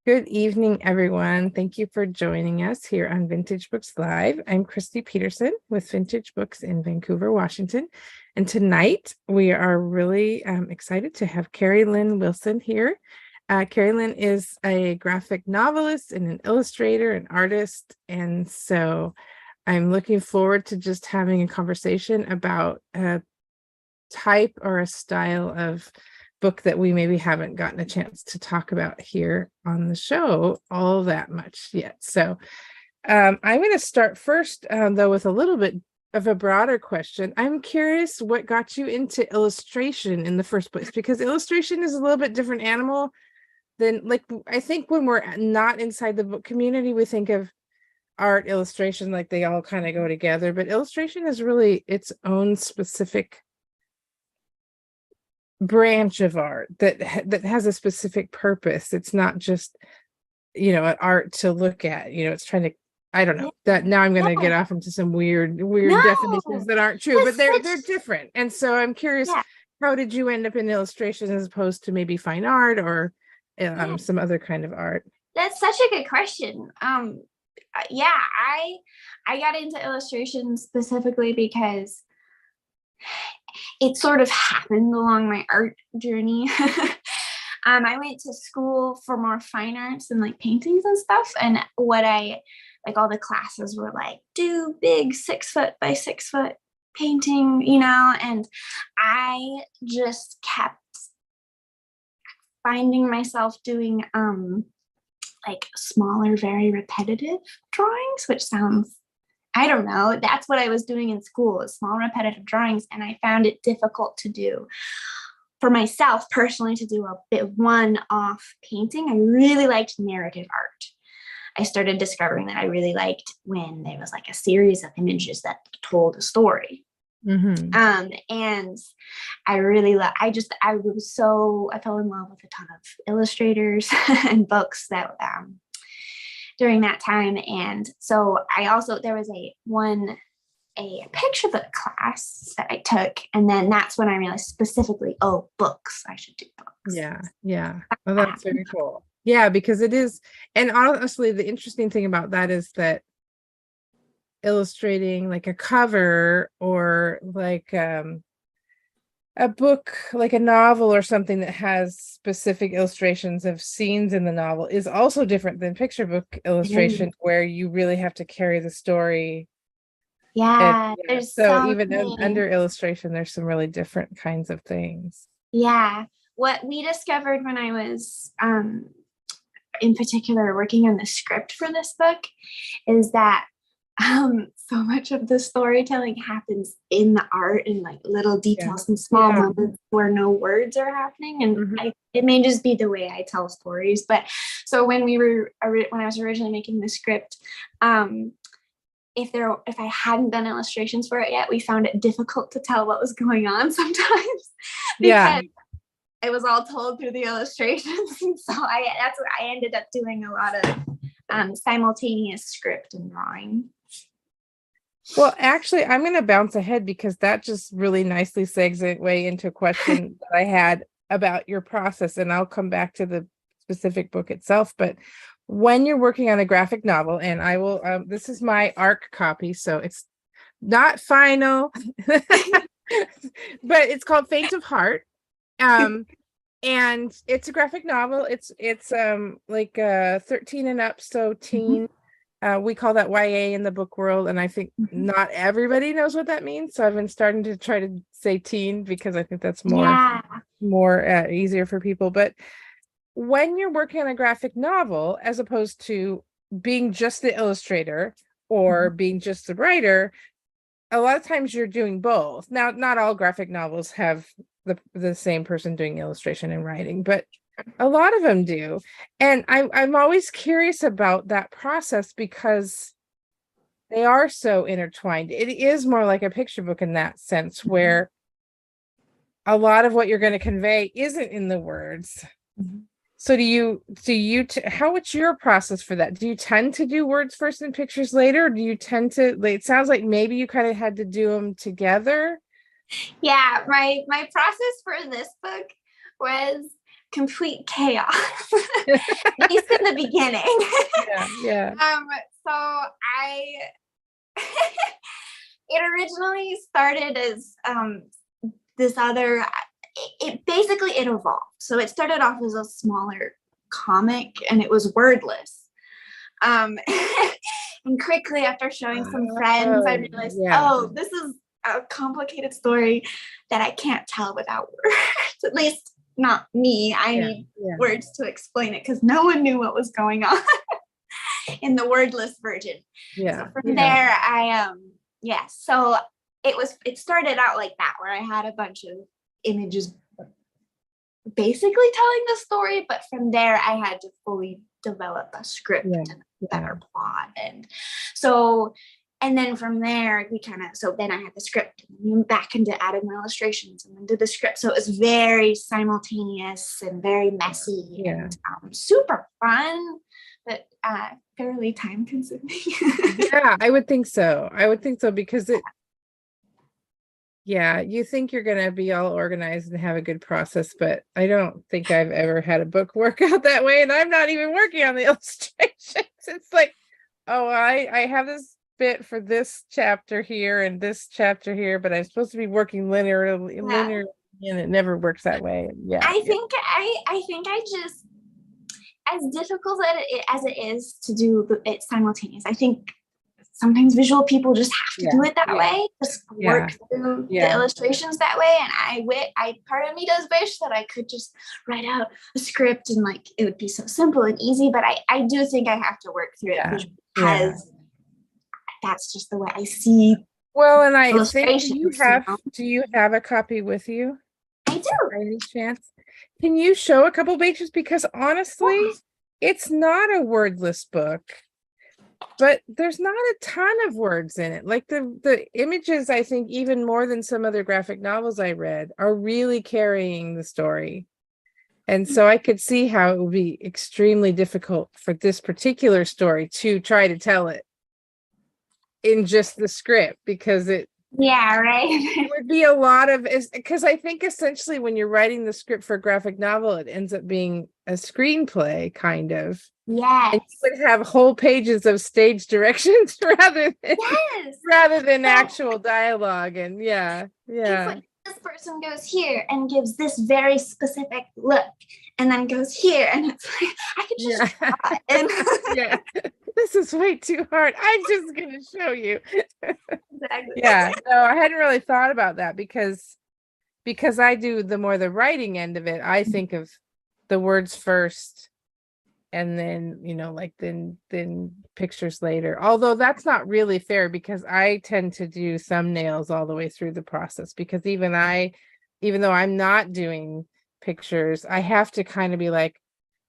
Good evening, everyone. Thank you for joining us here on Vintage Books Live. I'm Christy Peterson with Vintage Books in Vancouver, Washington. And tonight we are really excited to have Kerilynn Wilson here. Kerilynn is a graphic novelist and an illustrator and artist. And so I'm looking forward to just having a conversation about a type or a style of book that we maybe haven't gotten a chance to talk about here on the show all that much yet. So I'm going to start first, though, with a little bit of a broader question. I'm curious what got you into illustration in the first place, because illustration is a little bit different animal than, like, I think when we're not inside the book community, we think of art, illustration, like they all kind of go together, but illustration is really its own specific branch of art that has a specific purpose. It's not just an art to look at. It's trying to, I don't know, that now I'm going to get off into some weird No, definitions that aren't true, but they're such different. And so I'm curious, yeah, how did you end up in illustration as opposed to maybe fine art or yeah. some other kind of art? That's such a good question. Yeah, I got into illustration specifically because it sort of happened along my art journey. I went to school for more fine arts and like paintings and stuff, and what I like all the classes were like, do big 6 foot by 6 foot painting, and I just kept finding myself doing like smaller, very repetitive drawings, which sounds, I don't know, that's what I was doing in school, small repetitive drawings. And I found it difficult to do for myself personally, to do a bit one-off painting. I really liked narrative art. I started discovering that I really liked when there was like a series of images that told a story. And I really I fell in love with a ton of illustrators and books that during that time. And so there was a picture book class that I took, and then that's when I realized specifically, books, I should do books. Yeah. Well, that's very cool. Yeah, because it is, and honestly, the interesting thing about that is that illustrating like a cover or like a book, like a novel or something that has specific illustrations of scenes in the novel is also different than picture book illustration, where you really have to carry the story. There's so even under illustration, there's some really different kinds of things. What we discovered when I was in particular working on the script for this book is that so much of the storytelling happens in the art and like little details and small moments where no words are happening. And it may just be the way I tell stories, but so when I was originally making the script, if I hadn't done illustrations for it yet, we found it difficult to tell what was going on sometimes because it was all told through the illustrations. And so that's what I ended up doing, a lot of simultaneous script and drawing. Well, actually, I'm going to bounce ahead because that just really nicely segue into a question that I had about your process, and I'll come back to the specific book itself. But when you're working on a graphic novel, and I will, this is my ARC copy, so it's not final, but it's called Faint of Heart. And it's a graphic novel. It's like 13 and up, so teen. We call that YA in the book world, and I think not everybody knows what that means. So I've been starting to try to say teen because I think that's more easier for people. But when you're working on a graphic novel, as opposed to being just the illustrator or being just the writer, a lot of times you're doing both. Now, not all graphic novels have the same person doing illustration and writing, but a lot of them do. And I'm always curious about that process because they are so intertwined. It is more like a picture book in that sense, where a lot of what you're going to convey isn't in the words. So what's your process for that? Do you tend to do words first and pictures later? Or do you tend to, like, it sounds like maybe you kind of had to do them together. My process for this book was complete chaos, at least in the beginning. Yeah. So it originally started as this other, it basically it evolved. So it started off as a smaller comic and it was wordless. And quickly after showing some friends, I realized, this is a complicated story that I can't tell without words. At least not me. I need words to explain it because no one knew what was going on in the wordless version. So from there, so it started out like that, where I had a bunch of images basically telling the story, but from there I had to fully develop a script and a better plot. And then from there then I had the script and back into adding my illustrations and then did the script. So it was very simultaneous and very messy and super fun, but fairly time consuming. I would think so. Because you think you're going to be all organized and have a good process, but I don't think I've ever had a book work out that way. And I'm not even working on the illustrations. It's like, I have this bit for this chapter here and this chapter here, but I'm supposed to be working linearly, and it never works that way. I think I just, as difficult as it is to do it simultaneous, I think sometimes visual people just have to do it that way, just work through the illustrations that way. And I part of me does wish that I could just write out a script and like it would be so simple and easy, but I do think I have to work through it because that's just the way I see. Well, and I think do you have a copy with you? I do. By any chance? Can you show a couple pages? Because honestly, it's not a wordless book, but there's not a ton of words in it. Like the images, I think, even more than some other graphic novels I read, are really carrying the story. And so I could see how it would be extremely difficult for this particular story to try to tell it in just the script, because it would be a lot of, because I think essentially when you're writing the script for a graphic novel, it ends up being a screenplay kind of. Yes. And you would have whole pages of stage directions rather than actual dialogue. And it's like this person goes here and gives this very specific look and then goes here, and it's like I could just draw it. And this is way too hard. I'm just gonna show you. Exactly. No, I hadn't really thought about that because I do the writing end of it. I think of the words first and then then pictures later, although that's not really fair because I tend to do thumbnails all the way through the process, because even though I'm not doing pictures, I have to kind of be like,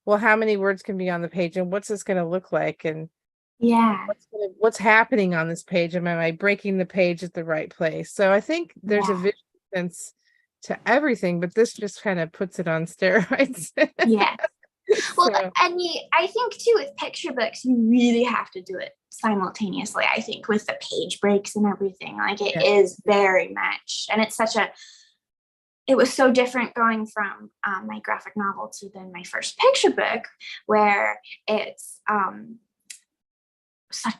well, how many words can be on the page and what's this going to look like, and what's happening on this page, and am I breaking the page at the right place? So I think there's a visual sense to everything, but this just kind of puts it on steroids. Well, and I think too with picture books, you really have to do it simultaneously. I think with the page breaks and everything, like it is very much, and it was so different going from my graphic novel to then my first picture book, where it's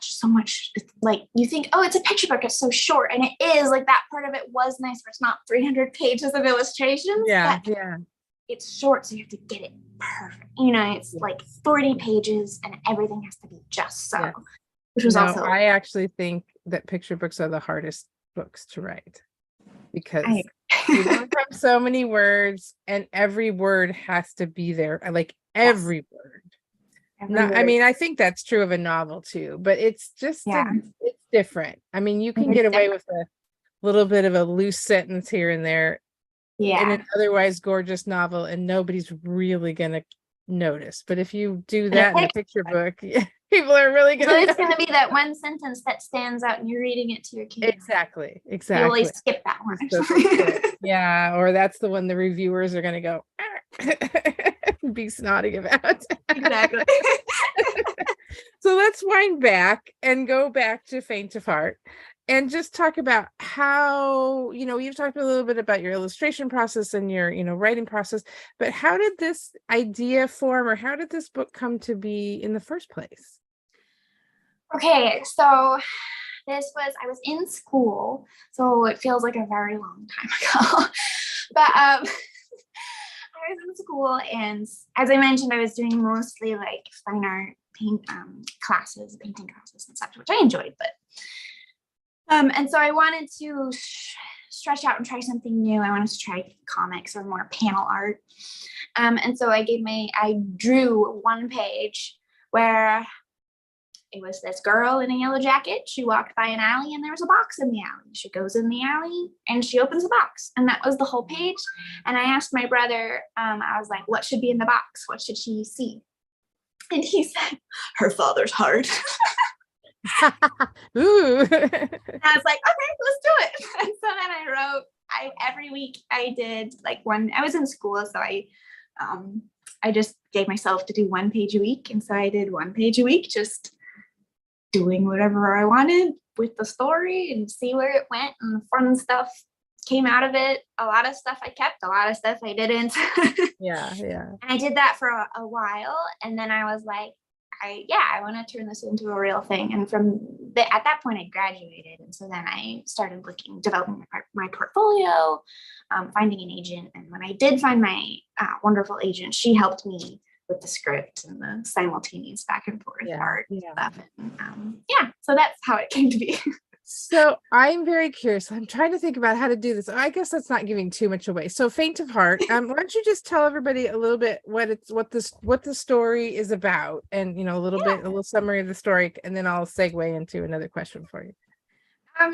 so much, like you think, oh, it's a picture book, it's so short, and it is, like that part of it was nice, where it's not 300 pages of illustrations. It's short, so you have to get it perfect. It's like 40 pages and everything has to be just so. Which was also, I actually think that picture books are the hardest books to write, because you learn from so many words and every word has to be there. Like every word. I mean, I think that's true of a novel too, but it's just it's different. I mean, you can get away with a little bit of a loose sentence here and there in an otherwise gorgeous novel, and nobody's really gonna notice. But if you do that in a picture book, people are really gonna. So it's gonna be that one sentence that stands out, and you're reading it to your kid. Exactly. You always skip that one. Or that's the one the reviewers are gonna go be snotty about. Exactly. So let's wind back and go back to Faint of Heart. and just talk about how, you've talked a little bit about your illustration process and your, writing process, but how did this idea form, or how did this book come to be in the first place? Okay, so I was in school, so it feels like a very long time ago. But I was in school, and as I mentioned, I was doing mostly like fine art classes, painting classes and such, which I enjoyed. But and so I wanted to stretch out and try something new. I wanted to try comics or more panel art. And so I drew one page where it was this girl in a yellow jacket. She walked by an alley and there was a box in the alley. She goes in the alley and she opens the box. And that was the whole page. And I asked my brother, I was like, what should be in the box? What should she see? And he said, her father's heart. Ooh. And I was like, okay, let's do it. And so then I wrote, every week I did like one, I was in school. So I just gave myself to do one page a week. And so I did one page a week, just doing whatever I wanted with the story and see where it went, and the fun stuff came out of it. A lot of stuff I kept, a lot of stuff I didn't. Yeah. And I did that for a while, and then I was like, I want to turn this into a real thing. And at that point I graduated, and so then I started developing my portfolio, finding an agent. And when I did find my wonderful agent, she helped me with the script and the simultaneous back and forth art stuff. And, so that's how it came to be. So I'm very curious. I'm trying to think about how to do this. I guess that's not giving too much away. So Faint of Heart. Why don't you just tell everybody a little bit what the story is about, and a little summary of the story, and then I'll segue into another question for you.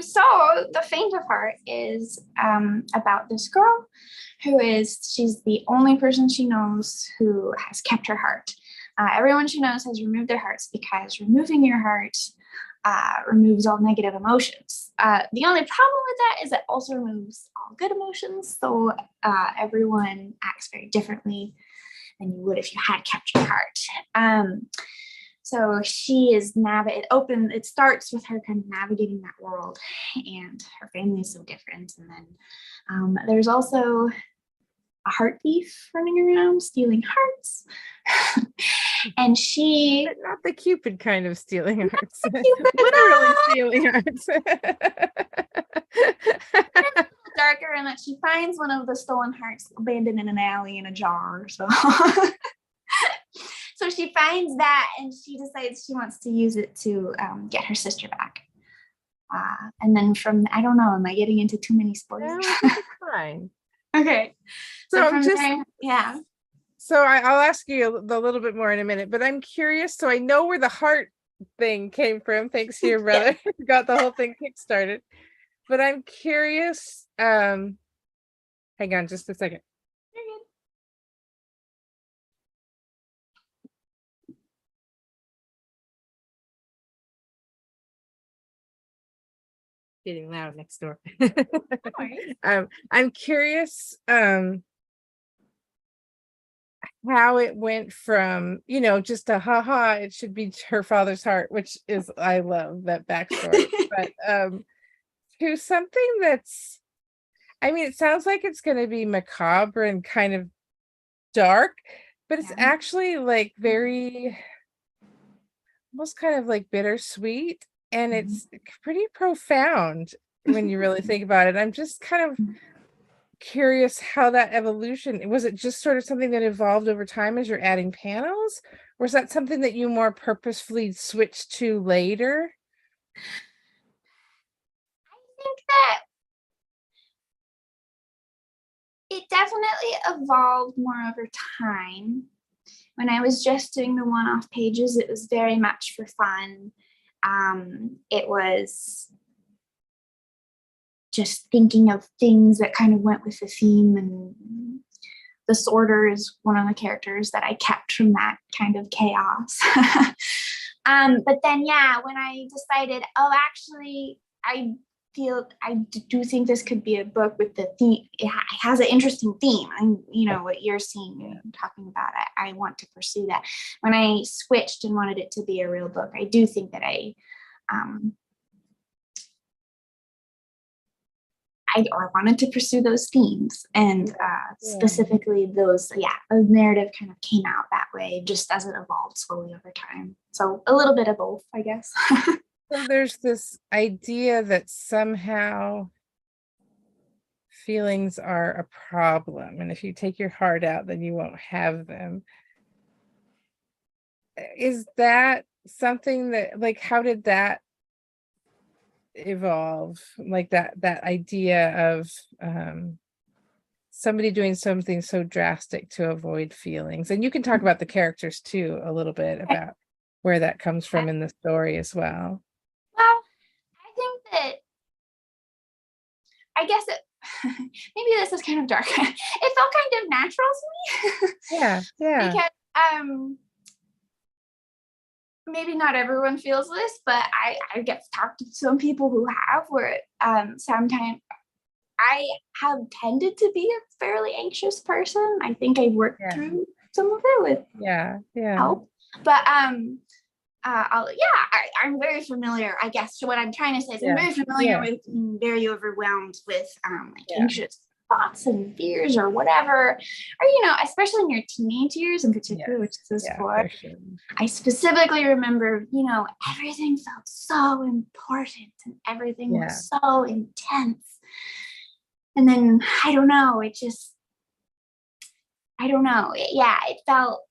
So The Faint of Heart is about this girl she's the only person she knows who has kept her heart. Everyone she knows has removed their hearts, because removing your heart removes all negative emotions. The only problem with that is it also removes all good emotions. So everyone acts very differently than you would if you had kept your heart. So she is it starts with her kind of navigating that world, and her family is so different. And then there's also a heart thief running around stealing hearts. And she, not the Cupid kind of stealing hearts. Literally stealing hearts. Darker in that she finds one of the stolen hearts abandoned in an alley in a jar. So so she finds that, and she decides she wants to use it to get her sister back. And then I don't know, am I getting into too many spoilers? No, it's fine. Okay. So So I'll ask you a little bit more in a minute, but I'm curious. So I know where the heart thing came from, thanks to your brother. Got the whole thing kickstarted. But I'm curious. Hang on just a second. Getting loud next door. I'm curious how it went from, just a haha, it should be her father's heart, which is, I love that backstory, but to something that's, it sounds like it's going to be macabre and kind of dark, but it's actually like very, almost kind of like bittersweet, and it's pretty profound when you really think about it. I'm just kind of curious how that evolution, was it just sort of something that evolved over time as you're adding panels, or is that something that you more purposefully switched to later? I think that it definitely evolved more over time. When I was just doing the one-off pages, it was very much for fun. It was just thinking of things that kind of went with the theme, and the sorter is one of the characters that I kept from that kind of chaos. But then, when I decided, actually, I do think this could be a book with the theme. It has an interesting theme. And what you're seeing and talking about, I want to pursue that. When I switched and wanted it to be a real book, I do think that I I wanted to pursue those themes, and specifically those, the narrative kind of came out that way, just as it evolved slowly over time. So a little bit of both, I guess. So there's this idea that somehow feelings are a problem, and if you take your heart out, then you won't have them. Is that something that, like, how did that evolve? Like that idea of somebody doing something so drastic to avoid feelings. And you can talk about the characters too, a little bit about where that comes from in the story as well. Well, I think that, I guess maybe this is kind of dark. It felt kind of natural to me. Yeah. Because maybe not everyone feels this, but I get to talk to some people who have, where sometimes I have tended to be a fairly anxious person. I think I worked through some of it with help. But I'm very familiar, I guess. So what I'm trying to say is I'm very familiar with being very overwhelmed with anxious thoughts and fears or whatever, or especially in your teenage years in particular, which this is for. Sure. I specifically remember, everything felt so important and everything was so intense. And then I don't know, it felt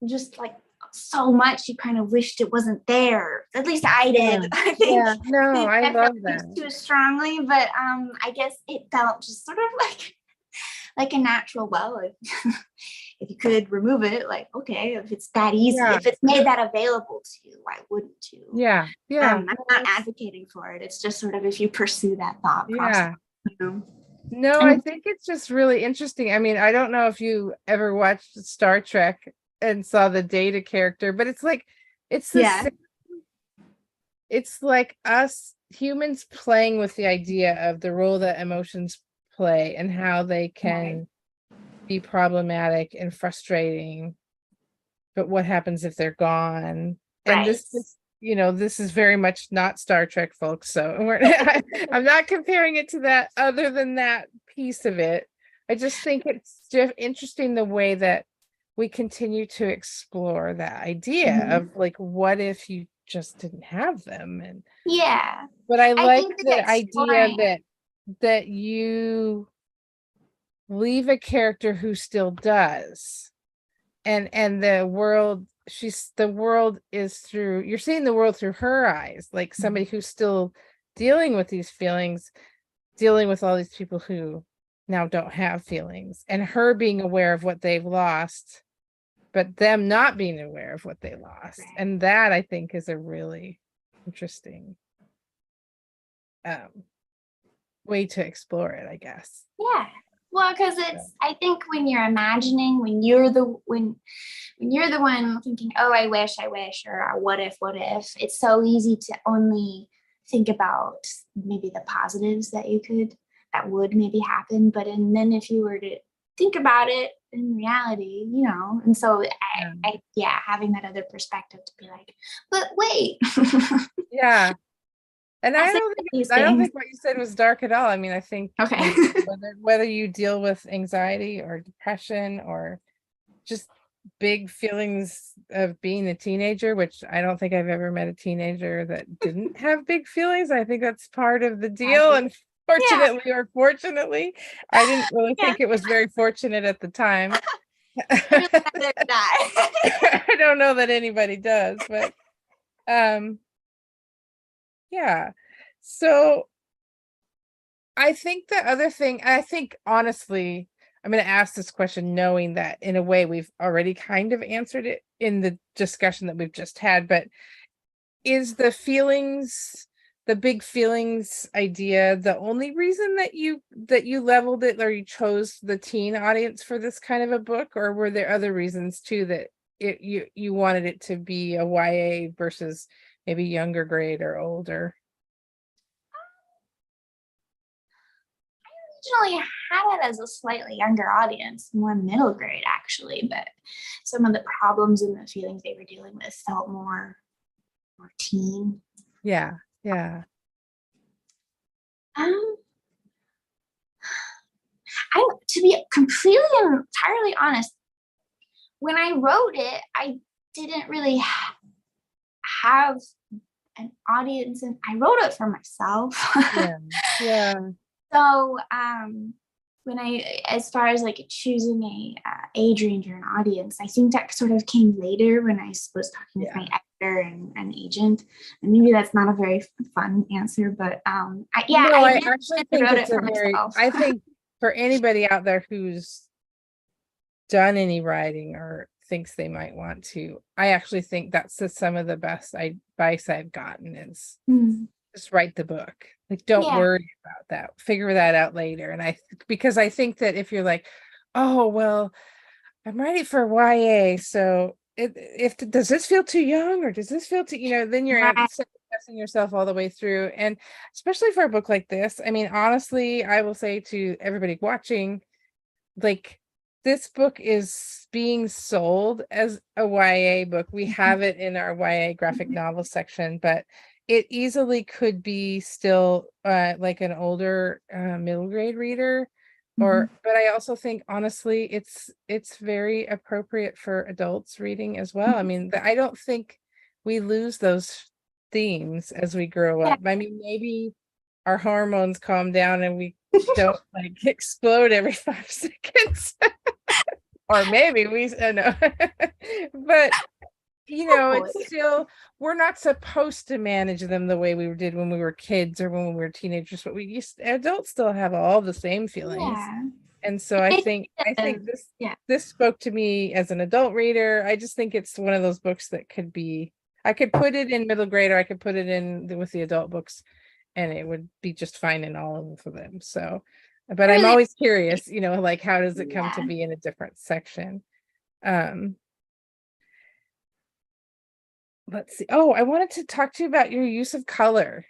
just like so much you kind of wished it wasn't there. At least I did. I think. Yeah, no, I love that too strongly, but I guess it felt just sort of like a natural. Well, if you could remove it, like, okay, if it's that easy, if it's made that available to you, why wouldn't you? Yeah. I'm not advocating for it. It's just sort of if you pursue that thought process. No, I think it's just really interesting. I mean, I don't know if you ever watched Star Trek and saw the Data character, but it's like it's it's like us humans playing with the idea of the role that emotions play and how they can be problematic and frustrating, but what happens if they're gone? And this is, this is very much not Star Trek, folks. So I'm not comparing it to that, other than that piece of it. I just think it's just interesting the way that we continue to explore that idea of like, what if you just didn't have them? And but I like the idea that you leave a character who still does, and the world is through, you're seeing the world through her eyes, like somebody who's still dealing with these feelings, dealing with all these people who now don't have feelings, and her being aware of what they've lost, but them not being aware of what they lost. And that, I think, is a really interesting way to explore it, I guess. Well, because I think when you're imagining, when you're the one thinking, oh, I wish, or what if, it's so easy to only think about maybe the positives that would maybe happen. But then if you were to think about it in reality, and so having that other perspective to be like, but wait. And I don't think what you said was dark at all. I mean, I think whether you deal with anxiety or depression or just big feelings of being a teenager, which I don't think I've ever met a teenager that didn't have big feelings. I think that's part of the deal. And fortunately or fortunately, I didn't really think it was very fortunate at the time. I don't know that anybody does, but so I think the other thing, honestly, I'm going to ask this question knowing that in a way we've already kind of answered it in the discussion that we've just had, but is the big feelings idea the only reason that you leveled it, or you chose the teen audience for this kind of a book, or were there other reasons too that you wanted it to be a YA versus maybe younger grade or older? I originally had it as a slightly younger audience, more middle grade actually, but some of the problems and the feelings they were dealing with felt more teen. To be completely and entirely honest, when I wrote it, I didn't really have an audience, and I wrote it for myself. Yeah. So when as far as like choosing a age range or an audience, I think that sort of came later when I was talking with my editor and agent. And maybe that's not a very fun answer, but I actually think wrote it's it for myself. I think for anybody out there who's done any writing or thinks they might want to, I actually think that's some of the best advice I've gotten is just write the book. Like, don't worry about that. Figure that out later. And because I think that if you're like, oh, well, I'm writing for YA, so does this feel too young or does this feel too, then you're second-guessing yourself all the way through. And especially for a book like this, I mean, honestly, I will say to everybody watching, like, this book is being sold as a YA book. We have it in our YA graphic novel section, but it easily could be still like an older middle grade reader. But I also think, honestly, it's very appropriate for adults reading as well. I mean, I don't think we lose those themes as we grow up. I mean, maybe our hormones calm down and we don't like explode every 5 seconds. Or maybe we know. But it's still, we're not supposed to manage them the way we did when we were kids or when we were teenagers, but adults still have all the same feelings. And so I think this spoke to me as an adult reader. I just think it's one of those books that I could put it in middle grade, or I could put it in with the adult books, and it would be just fine in all of them. So, but I'm always curious, like, how does it come to be in a different section? Let's see. Oh, I wanted to talk to you about your use of color.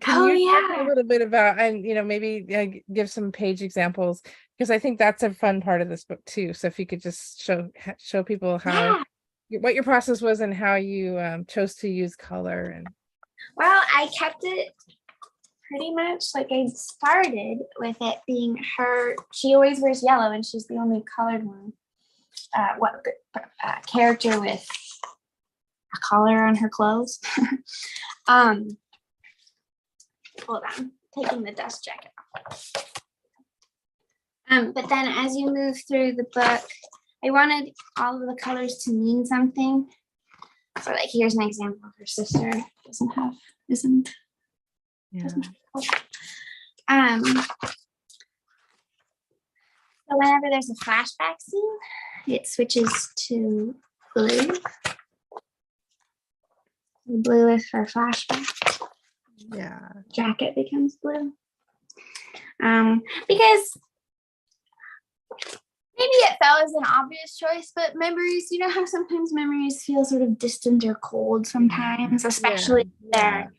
Can you talk a little bit about, and maybe give some page examples, because I think that's a fun part of this book too. So if you could just show people what your process was and how you chose to use color. And well, I kept it pretty much like I started with it being she always wears yellow and she's the only colored one. Character with a collar on her clothes. Hold on, taking the dust jacket off. But then as you move through the book, I wanted all of the colors to mean something. So like, here's an example of her sister. Doesn't have. So whenever there's a flashback scene, it switches to blue. Blue is for flashback. Jacket becomes blue. Because maybe it felt as an obvious choice, but memories, how sometimes memories feel sort of distant or cold sometimes, especially if they're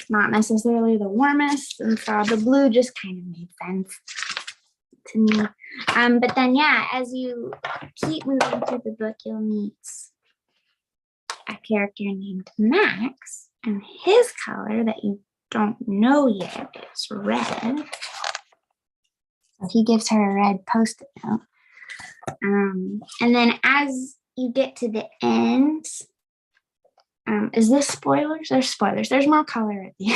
not necessarily the warmest. And so the blue just kind of made sense to me. But then, as you keep moving through the book, you'll meet a character named Max, and his color that you don't know yet is red. So he gives her a red post-it note. And then as you get to the end, is this spoilers? There's spoilers. There's more color at the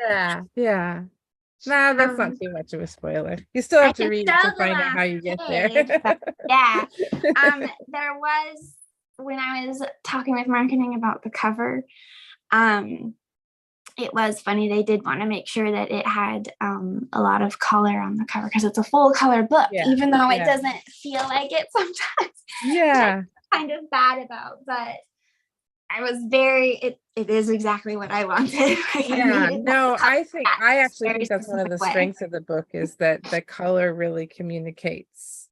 end. Yeah. No, that's not too much of a spoiler. You still have to read it to find out how you get there. There was, when I was talking with marketing about the cover, it was funny. They did want to make sure that it had a lot of color on the cover because it's a full color book, even though it doesn't feel like it sometimes. Kind of bad about, but I was it is exactly what I wanted. I actually think that's one of the strengths of the book is that the color really communicates.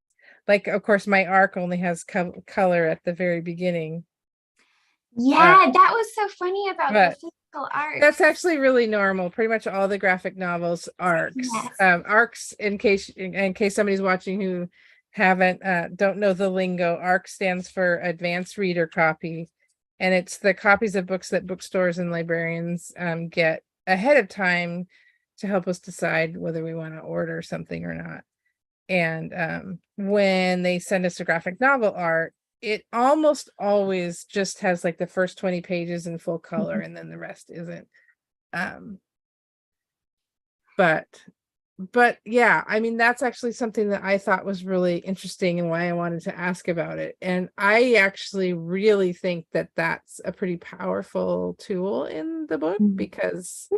Like, of course, my arc only has color at the very beginning. That was so funny about the physical art. That's actually really normal. Pretty much all the graphic novels arcs. Arcs, in case somebody's watching who don't know the lingo, ARC stands for Advanced Reader Copy. And it's the copies of books that bookstores and librarians get ahead of time to help us decide whether we want to order something or not. And when they send us a graphic novel art, it almost always just has like the first 20 pages in full color, and then the rest isn't. But yeah, I mean, that's actually something that I thought was really interesting and why I wanted to ask about it. And I actually really think that that's a pretty powerful tool in the book, because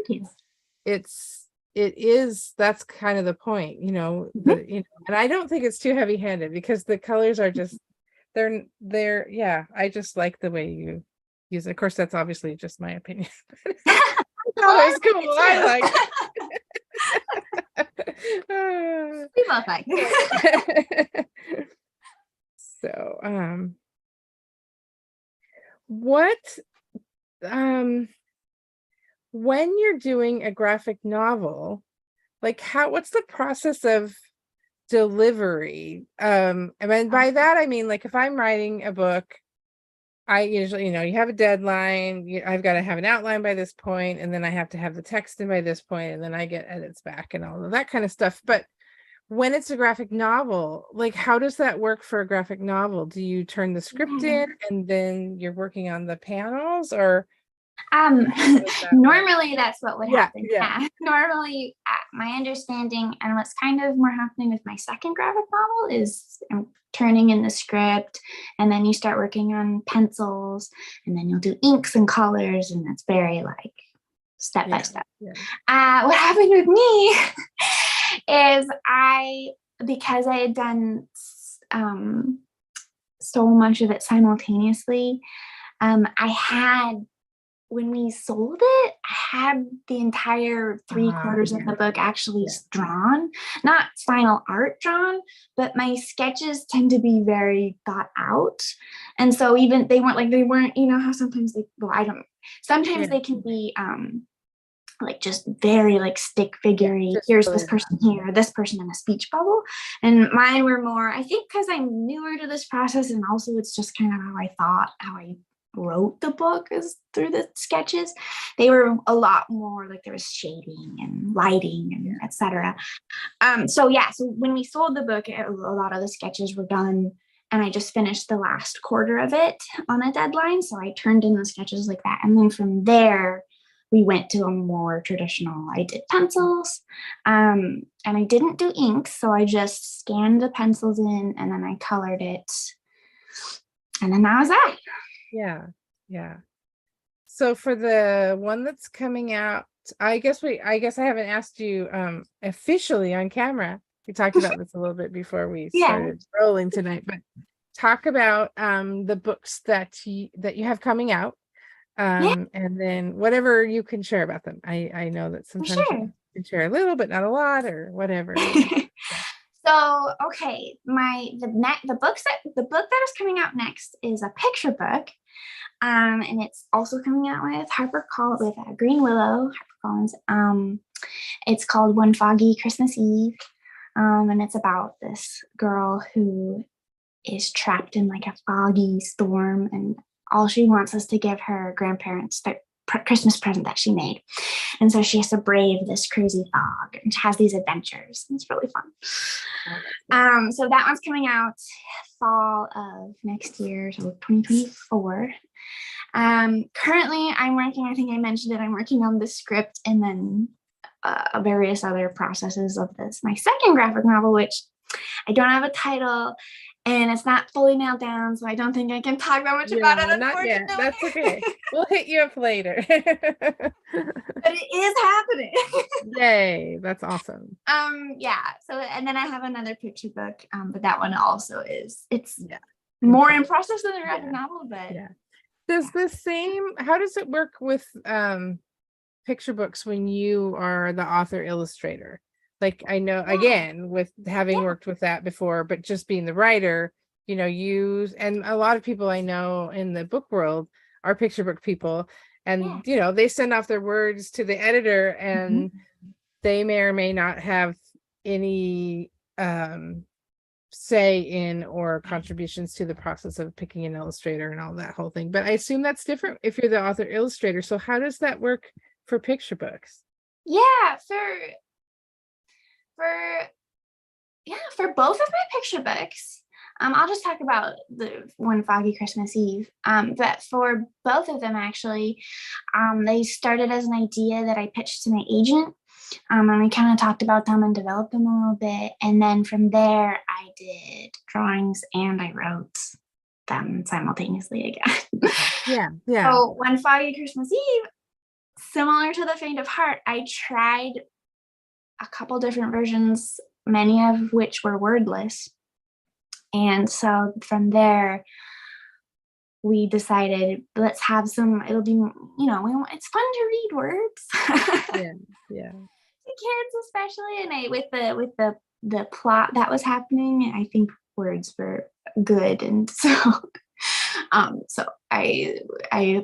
that's kind of the point, and I don't think it's too heavy-handed, because the colors are just, yeah, I just like the way you use it. Of course, that's obviously just my opinion. Colors cool. I like it. We both like it. So, what, when you're doing a graphic novel, like what's the process of delivery? And by that, I mean, like, if I'm writing a book, I usually, you have a deadline. I've got to have an outline by this point, and then I have to have the text in by this point, and then I get edits back and all of that kind of stuff. But when it's a graphic novel, like, how does that work for a graphic novel? Do you turn the script in and then you're working on the panels, or? Normally that's what would happen. Yeah. Normally, my understanding, and what's kind of more happening with my second graphic novel, is I'm turning in the script, and then you start working on pencils, and then you'll do inks and colors, and that's very like step by step. What happened with me is because I had done so much of it simultaneously, when we sold it, I had the entire 3/4 of the book actually drawn, not final art drawn, but my sketches tend to be very thought out. And so even they weren't, how sometimes sometimes they can be like just very like stick figurey. Here's this person here, this person in a speech bubble. And mine were more, I think, because I'm newer to this process, and also it's just kind of how I wrote the book is through the sketches. They were a lot more like there was shading and lighting and etc. So when we sold the book, a lot of the sketches were done, and I just finished the last quarter of it on a deadline. So I turned in the sketches like that, and then from there we went to a more traditional. I did pencils, and I didn't do inks, so I just scanned the pencils in, and then I colored it, and then that was that. Yeah. So for the one that's coming out, I guess I haven't asked you officially on camera. We talked about this a little bit before we started rolling tonight, but talk about the books that you have coming out, and then whatever you can share about them. I know that sometimes you can share a little, but not a lot, or whatever. So, okay, the book that is coming out next is a picture book, and it's also coming out with Green Willow, HarperCollins. It's called One Foggy Christmas Eve, and it's about this girl who is trapped in like a foggy storm, and all she wants is to give her grandparents their Christmas present that she made. And so she has to brave this crazy fog and has these adventures. It's really fun. So that one's coming out fall of next year, so 2024. Currently I'm working, I think I mentioned it, I'm working on the script and then various other processes of my second graphic novel, which I don't have a title and it's not fully nailed down, so I don't think I can talk that much about it, unfortunately. Not yet. That's okay. We'll hit you up later. But it is happening. Yay, that's awesome. So, and then I have another picture book, but that one also it's more in process than the graphic novel, but how does it work with picture books when you are the author illustrator? Like, I know, again, with having worked with that before, but just being the writer, and a lot of people I know in the book world are picture book people, and they send off their words to the editor, and they may or may not have any say in or contributions to the process of picking an illustrator and all that whole thing. But I assume that's different if you're the author illustrator. So how does that work for picture books? yeah, for both of my picture books, I'll just talk about the One Foggy Christmas Eve. But for both of them, actually, they started as an idea that I pitched to my agent. And we kind of talked about them and developed them a little bit. And then from there, I did drawings and I wrote them simultaneously again. Yeah. So One Foggy Christmas Eve, similar to The Faint of Heart, I tried a couple different versions, many of which were wordless. And so from there, we decided, let's have some, it'll be, it's fun to read words. Yeah. The kids especially, and with the plot that was happening, I think words were good. And so so I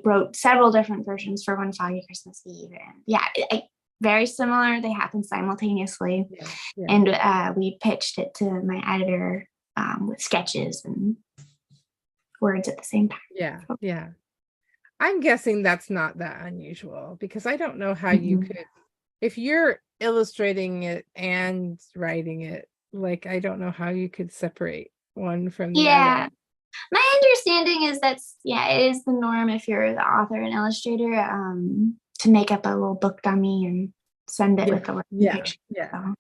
wrote several different versions for One Foggy Christmas Eve. And very similar. They happened simultaneously. Yeah. And we pitched it to my editor with sketches and words at the same time. Yeah. I'm guessing that's not that unusual, because I don't know how you could, if you're illustrating it and writing it, like, I don't know how you could separate one from the other. My understanding is it is the norm if you're the author and illustrator to make up a little book dummy and send it with the working picture. Yeah.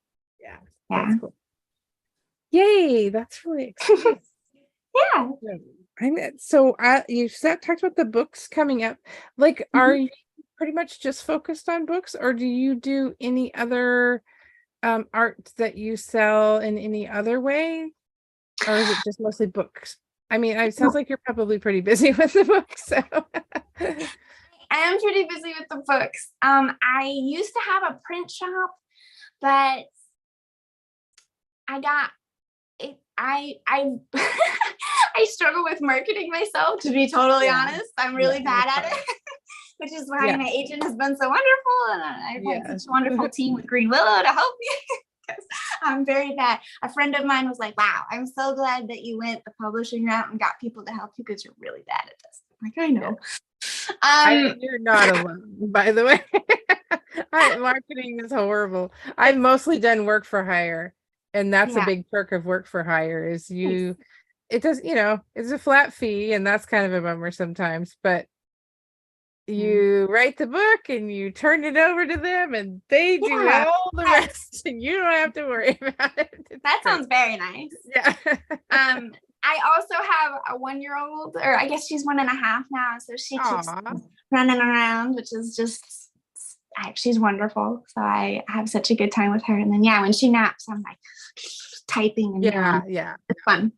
That's cool. Yay, that's really exciting. So you talked about the books coming up. Like, are you pretty much just focused on books, or do you do any other art that you sell in any other way, or is it just mostly books? I mean, it sounds like you're probably pretty busy with the books. So. I am pretty busy with the books. I used to have a print shop, but I got it. I I struggle with marketing myself, to be totally honest. I'm really bad at it, which is why my agent has been so wonderful, and I've had such a wonderful team with Green Willow to help me. Because I'm very bad. A friend of mine was like, "Wow, I'm so glad that you went the publishing route and got people to help you, because you're really bad at this." I'm like, I know. You're not alone, by the way. Marketing is horrible. I've mostly done work for hire, and that's a big perk of work for hire is it does, it's a flat fee, and that's kind of a bummer sometimes, but you write the book and you turn it over to them and they do all the rest, and you don't have to worry about it. That sounds very nice. Yeah. I also have a 1-year-old, or I guess she's 1.5 now, so she keeps running around, which is just, she's wonderful. So I have such a good time with her. And then when she naps, I'm like typing and it's fun.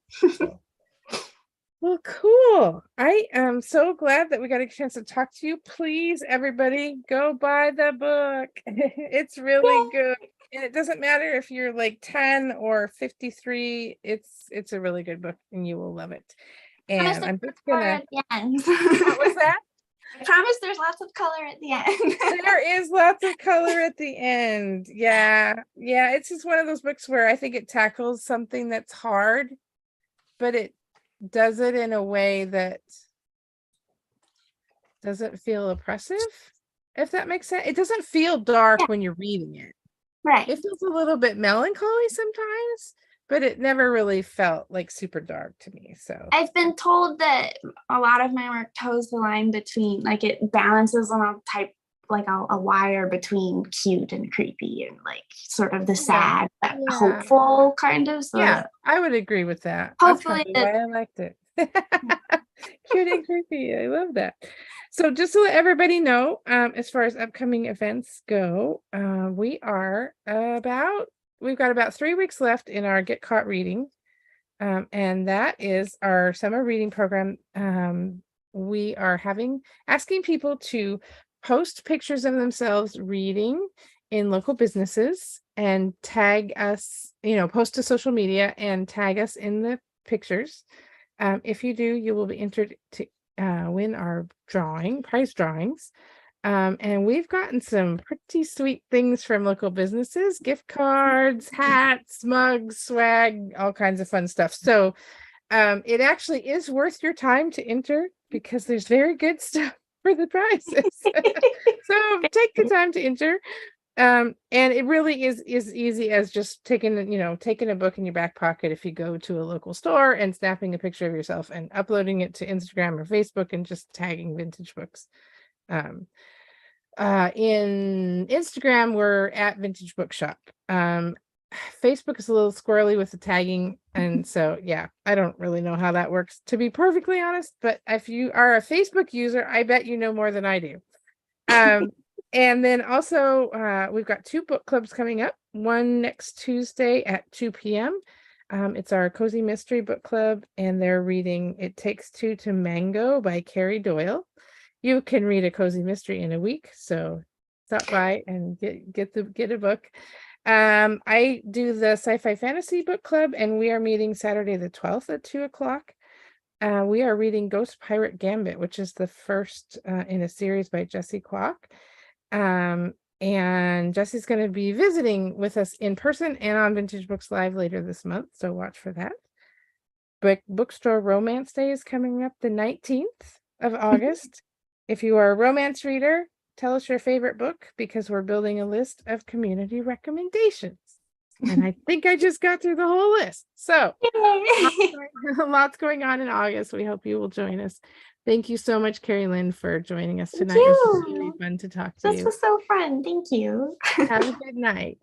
Well, cool. I am so glad that we got a chance to talk to you. Please, everybody, go buy the book. It's really good. And it doesn't matter if you're like 10 or 53. It's a really good book, and you will love it. And I'm just gonna. What was that? I promise there's lots of color at the end. There is lots of color at the end. Yeah. It's just one of those books where I think it tackles something that's hard, but it does it in a way that doesn't feel oppressive, if that makes sense. It doesn't feel dark when you're reading it. Right. It feels a little bit melancholy sometimes, but it never really felt like super dark to me. So I've been told that a lot of my work toes the line between, like, it balances on a type, like a wire between cute and creepy, and like sort of the sad, hopeful kind of. So I would agree with that. Hopefully that's why I liked it. Cute and creepy. I love that. So just to let everybody know, as far as upcoming events go, we've got about 3 weeks left in our Get Caught reading. And that is our summer reading program. We are asking people to post pictures of themselves reading in local businesses and tag us, post to social media and tag us in the pictures. If you do, you will be entered to win our prize drawings. And we've gotten some pretty sweet things from local businesses: gift cards, hats, mugs, swag, all kinds of fun stuff. So it actually is worth your time to enter, because there's very good stuff for the prizes. So take the time to enter. And it really is easy as just taking a book in your back pocket if you go to a local store and snapping a picture of yourself and uploading it to Instagram or Facebook and just tagging Vintage Books. In Instagram, we're at Vintage Bookshop. Facebook is a little squirrely with the tagging, and so yeah, I don't really know how that works, to be perfectly honest. But if you are a Facebook user, I bet you know more than I do. And then also, we've got 2 book clubs coming up. One next Tuesday at 2 p.m. It's our Cozy Mystery Book Club, and they're reading It Takes Two to Mango by Carrie Doyle. You can read a cozy mystery in a week, so stop by and get a book. I do the Sci-Fi Fantasy Book Club, and we are meeting Saturday the 12th at 2:00. We are reading Ghost Pirate Gambit, which is the first in a series by Jessie Kwok. And Jessie's going to be visiting with us in person and on Vintage Books Live later this month, so watch for that. But Bookstore Romance Day is coming up the 19th of August. If you are a romance reader, tell us your favorite book, because we're building a list of community recommendations. And I think I just got through the whole list. So lots going on in August. We hope you will join us. Thank you so much, Kerilynn, for joining us tonight. It was really fun to talk to you. This was so fun. Thank you. Have a good night.